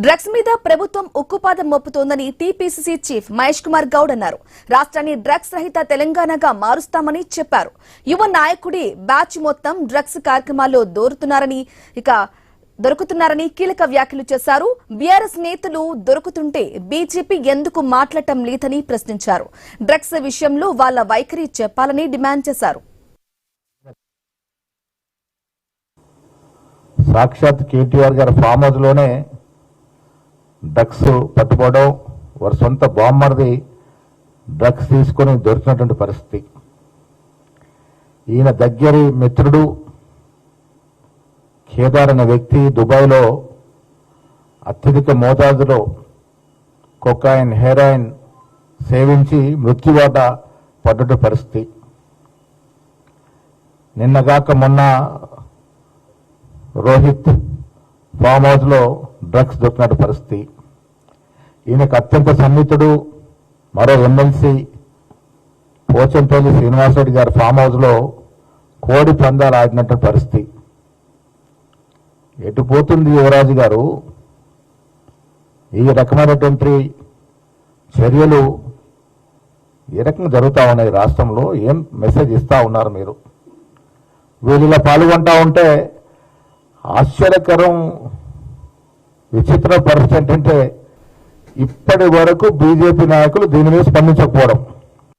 Drugs మీద ప్రభుత్వం ఉక్కుపాదం మోపుతోందని టీపీసీసీ చీఫ్ మహేష్ కుమార్ గౌడ్ అన్నారు. రాష్ట్రాన్ని డ్రగ్స్ రహిత తెలంగాణగా మారుస్తామని చెప్పారు. యువ నాయకుడి బ్యాచ్ మొత్తం డ్రగ్స్ కార్యక్రమాల్లో దొరుకుతున్నారని కీలక వ్యాఖ్యలు చేశారు. బీఆర్ఎస్ నేతలు దొరుకుతుంటే బీజేపీ ఎందుకు మాట్లాడటం లేదని ప్రశ్నించారు. డ్రగ్స్ విషయంలో వాళ్ల వైఖరి చెప్పాలని డిమాండ్ చేశారు. సాక్షాత్ కేటీఆర్ గారి ఫామ్ హౌస్ లోనే డ్రగ్స్ పట్టుకోవడం, వారి సొంత బామ్మర్ది డ్రగ్స్ తీసుకుని దొరికినటువంటి పరిస్థితి. ఈయన దగ్గరి మిత్రుడు కేదార్ అనే వ్యక్తి దుబాయ్లో అత్యధిక మోతాదులో కొకాయిన్, హెరాయిన్ సేవించి మృత్యువాట పడ్డ పరిస్థితి. నిన్నగాక మొన్న రోహిత్ ఫామ్ హౌస్ లో డ్రగ్స్ దొరికినట్టు పరిస్థితి. ఈయనకు అత్యంత సన్నిహితుడు మరో ఎమ్మెల్సీ పోచంపల్లి శ్రీనివాసరెడ్డి గారి ఫామ్ హౌస్ లో కోడి పందాలు ఆడినట్టు పరిస్థితి. ఎటు పోతుంది యువరాజు గారు? ఈ రకమైనటువంటి చర్యలు ఏ రకంగా జరుగుతూ ఉన్నాయి రాష్ట్రంలో? ఏం మెసేజ్ ఇస్తా ఉన్నారు మీరు? వీళ్ళు ఇలా పాల్గొంటా ఉంటే ఆశ్చర్యకరం, విచిత్ర పరిస్థితి ఏంటంటే ఇప్పటి వరకు బీజేపీ నాయకులు దీని మీద స్పందించకపోవడం.